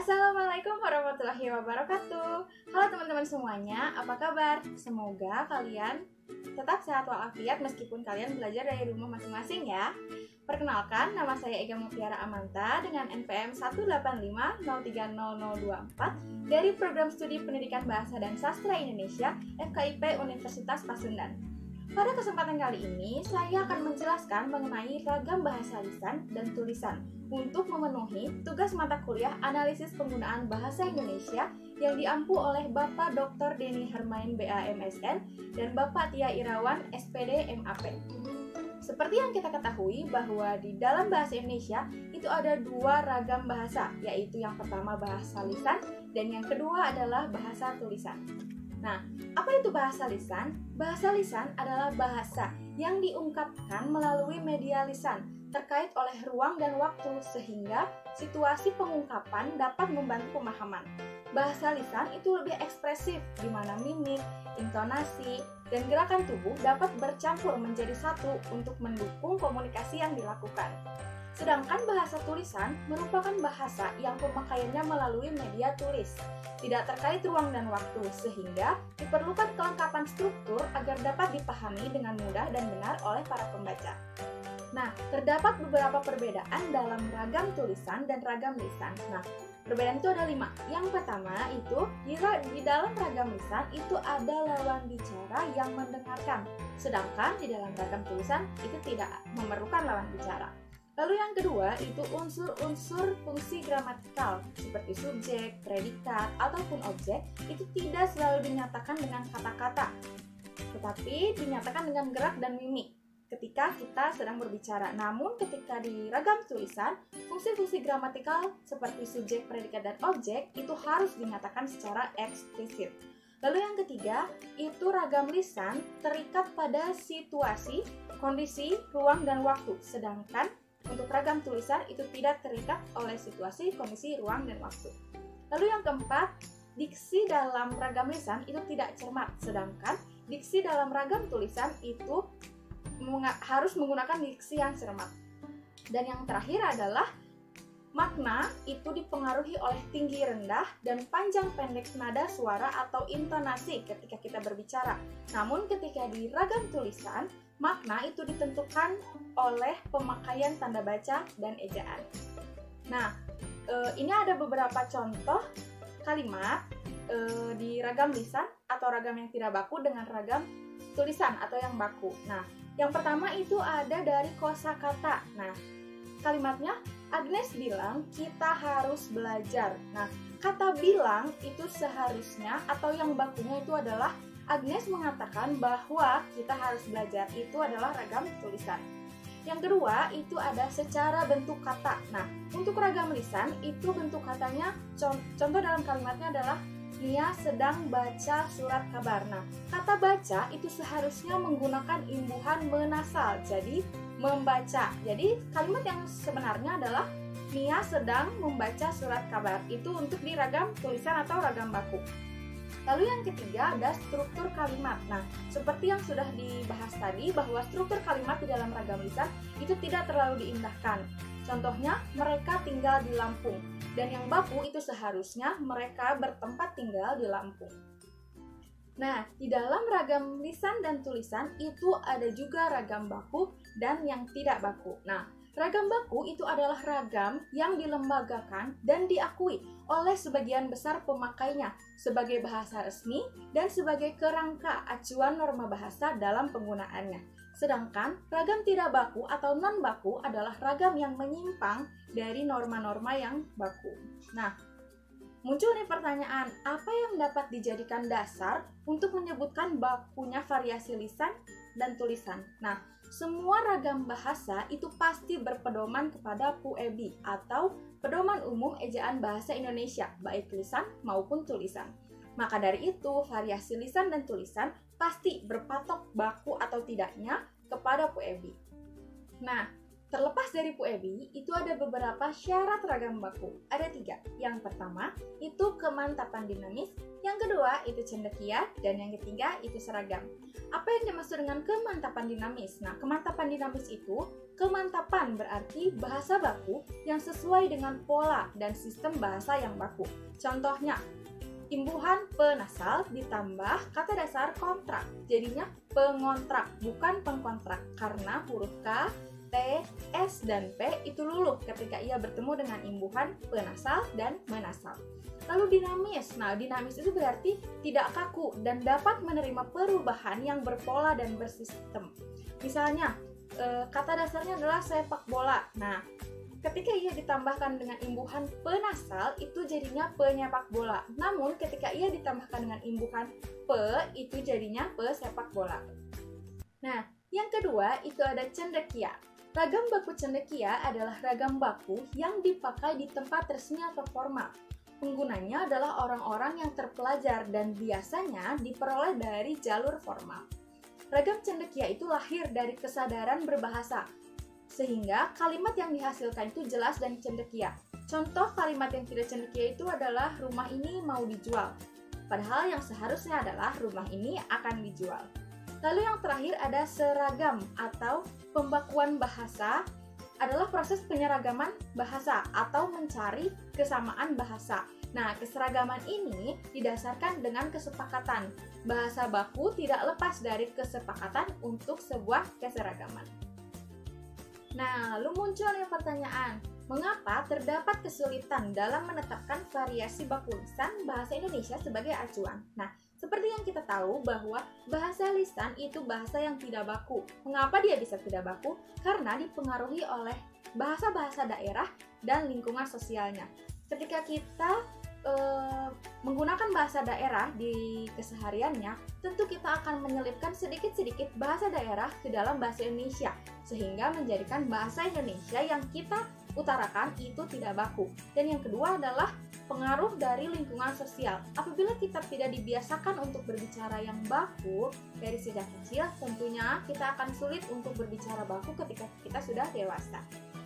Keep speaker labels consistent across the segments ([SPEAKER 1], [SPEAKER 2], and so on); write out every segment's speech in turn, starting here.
[SPEAKER 1] Assalamualaikum warahmatullahi wabarakatuh. Halo teman-teman semuanya, apa kabar? Semoga kalian tetap sehat walafiat meskipun kalian belajar dari rumah masing-masing ya. Perkenalkan, nama saya Ega Mutiara Amanta dengan NPM 185030024 dari Program Studi Pendidikan Bahasa dan Sastra Indonesia FKIP Universitas Pasundan. Pada kesempatan kali ini, saya akan menjelaskan mengenai ragam bahasa lisan dan tulisan untuk memenuhi tugas mata kuliah analisis penggunaan bahasa Indonesia yang diampu oleh Bapak Dr. Denny Hermain BAMSN dan Bapak Tia Irawan SPD MAP. Seperti yang kita ketahui bahwa di dalam bahasa Indonesia itu ada dua ragam bahasa, yaitu yang pertama bahasa lisan dan yang kedua adalah bahasa tulisan. Nah, apa itu bahasa lisan? Bahasa lisan adalah bahasa yang diungkapkan melalui media lisan terkait oleh ruang dan waktu sehingga situasi pengungkapan dapat membantu pemahaman. Bahasa lisan itu lebih ekspresif di mana mimik, intonasi, dan gerakan tubuh dapat bercampur menjadi satu untuk mendukung komunikasi yang dilakukan. Sedangkan bahasa tulisan merupakan bahasa yang pemakaiannya melalui media tulis, tidak terkait ruang dan waktu, sehingga diperlukan kelengkapan struktur agar dapat dipahami dengan mudah dan benar oleh para pembaca. Nah, terdapat beberapa perbedaan dalam ragam tulisan dan ragam lisan. Nah, perbedaan itu ada 5. Yang pertama itu, di dalam ragam lisan itu ada lawan bicara yang mendengarkan, sedangkan di dalam ragam tulisan itu tidak memerlukan lawan bicara. Lalu yang kedua itu unsur-unsur fungsi gramatikal seperti subjek, predikat, ataupun objek itu tidak selalu dinyatakan dengan kata-kata, tetapi dinyatakan dengan gerak dan mimik ketika kita sedang berbicara. Namun ketika di ragam tulisan, fungsi-fungsi gramatikal seperti subjek, predikat, dan objek itu harus dinyatakan secara eksplisit. Lalu yang ketiga, itu ragam lisan terikat pada situasi, kondisi, ruang, dan waktu, sedangkan untuk ragam tulisan itu tidak terikat oleh situasi, kondisi, ruang, dan waktu. Lalu yang keempat, diksi dalam ragam lisan itu tidak cermat, sedangkan diksi dalam ragam tulisan itu harus menggunakan diksi yang cermat. Dan yang terakhir adalah makna itu dipengaruhi oleh tinggi rendah dan panjang pendek nada suara atau intonasi ketika kita berbicara. Namun ketika di ragam tulisan, makna itu ditentukan oleh pemakaian tanda baca dan ejaan. Nah, ini ada beberapa contoh kalimat di ragam lisan atau ragam yang tidak baku dengan ragam tulisan atau yang baku. Nah, yang pertama itu ada dari kosakata. Nah, kalimatnya Agnes bilang kita harus belajar. Nah, kata bilang itu seharusnya atau yang bakunya itu adalah Agnes mengatakan bahwa kita harus belajar, itu adalah ragam tulisan. Yang kedua itu ada secara bentuk kata. Nah, untuk ragam lisan itu bentuk katanya, contoh dalam kalimatnya adalah Nia sedang baca surat kabar. Nah, kata baca itu seharusnya menggunakan imbuhan menasal, jadi membaca. Jadi kalimat yang sebenarnya adalah Nia sedang membaca surat kabar. Itu untuk di ragam tulisan atau ragam baku. Lalu yang ketiga ada struktur kalimat. Nah, seperti yang sudah dibahas tadi bahwa struktur kalimat di dalam ragam lisan itu tidak terlalu diindahkan. Contohnya, mereka tinggal di Lampung. Dan yang baku itu seharusnya mereka bertempat tinggal di Lampung. Nah, di dalam ragam lisan dan tulisan itu ada juga ragam baku dan yang tidak baku. Nah, ragam baku itu adalah ragam yang dilembagakan dan diakui oleh sebagian besar pemakainya sebagai bahasa resmi dan sebagai kerangka acuan norma bahasa dalam penggunaannya. Sedangkan ragam tidak baku atau non-baku adalah ragam yang menyimpang dari norma-norma yang baku. Nah, muncul nih pertanyaan, apa yang dapat dijadikan dasar untuk menyebutkan bakunya variasi lisan dan tulisan? Nah, semua ragam bahasa itu pasti berpedoman kepada PUEB atau Pedoman Umum Ejaan Bahasa Indonesia, baik lisan maupun tulisan. Maka dari itu, variasi lisan dan tulisan pasti berpatok baku atau tidaknya kepada PUEB. Nah, terlepas dari PUEB, itu ada beberapa syarat ragam baku. Ada 3. Yang pertama, itu kemantapan dinamis. Yang kedua, itu cendekia. Dan yang ketiga, itu seragam. Apa yang dimaksud dengan kemantapan dinamis? Nah, kemantapan dinamis itu Kemantapan berarti bahasa baku yang sesuai dengan pola dan sistem bahasa yang baku. Contohnya, imbuhan penasal ditambah kata dasar kontrak, jadinya pengontrak, bukan pengkontrak, karena huruf K, T, S, dan P itu luluh ketika ia bertemu dengan imbuhan penasal dan menasal. Lalu dinamis. Nah, dinamis itu berarti tidak kaku dan dapat menerima perubahan yang berpola dan bersistem. Misalnya, kata dasarnya adalah sepak bola. Nah, ketika ia ditambahkan dengan imbuhan penasal, itu jadinya penyepak bola. Namun, ketika ia ditambahkan dengan imbuhan pe, itu jadinya pesepak bola. Nah, yang kedua itu ada cendekia. Ragam baku cendekia adalah ragam baku yang dipakai di tempat resmi atau formal. Penggunanya adalah orang-orang yang terpelajar dan biasanya diperoleh dari jalur formal. Ragam cendekia itu lahir dari kesadaran berbahasa, sehingga kalimat yang dihasilkan itu jelas dan cendekia. Contoh kalimat yang tidak cendekia itu adalah rumah ini mau dijual, padahal yang seharusnya adalah rumah ini akan dijual. Lalu yang terakhir ada seragam atau pembakuan bahasa, adalah proses penyeragaman bahasa atau mencari kesamaan bahasa. Nah, keseragaman ini didasarkan dengan kesepakatan. Bahasa baku tidak lepas dari kesepakatan untuk sebuah keseragaman. Nah, lalu muncul nih pertanyaan, mengapa terdapat kesulitan dalam menetapkan variasi baku lisan bahasa Indonesia sebagai acuan? Nah, seperti yang kita tahu bahwa bahasa lisan itu bahasa yang tidak baku. Mengapa dia bisa tidak baku? Karena dipengaruhi oleh bahasa-bahasa daerah dan lingkungan sosialnya. Ketika kita menggunakan bahasa daerah di kesehariannya, tentu kita akan menyelipkan sedikit-sedikit bahasa daerah ke dalam bahasa Indonesia, sehingga menjadikan bahasa Indonesia yang kita utarakan itu tidak baku. Dan yang kedua adalah pengaruh dari lingkungan sosial. Apabila kita tidak dibiasakan untuk berbicara yang baku dari sejak kecil, tentunya kita akan sulit untuk berbicara baku ketika kita sudah dewasa.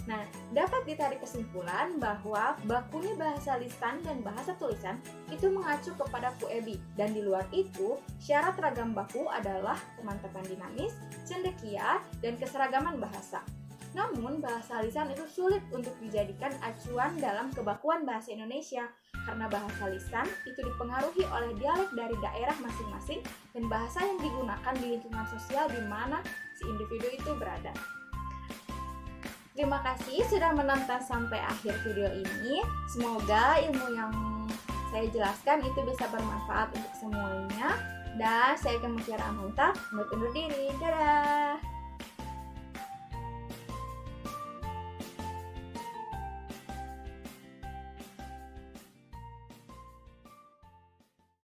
[SPEAKER 1] Nah, dapat ditarik kesimpulan bahwa bakunya bahasa lisan dan bahasa tulisan itu mengacu kepada Puebi, dan di luar itu, syarat ragam baku adalah kemantapan dinamis, cendekia, dan keseragaman bahasa. Namun, bahasa lisan itu sulit untuk dijadikan acuan dalam kebakuan bahasa Indonesia, karena bahasa lisan itu dipengaruhi oleh dialek dari daerah masing-masing dan bahasa yang digunakan di lingkungan sosial di mana si individu itu berada. Terima kasih sudah menonton sampai akhir video ini. Semoga ilmu yang saya jelaskan itu bisa bermanfaat untuk semuanya. Dan saya Mutiara Mantap, undur diri. Dadah!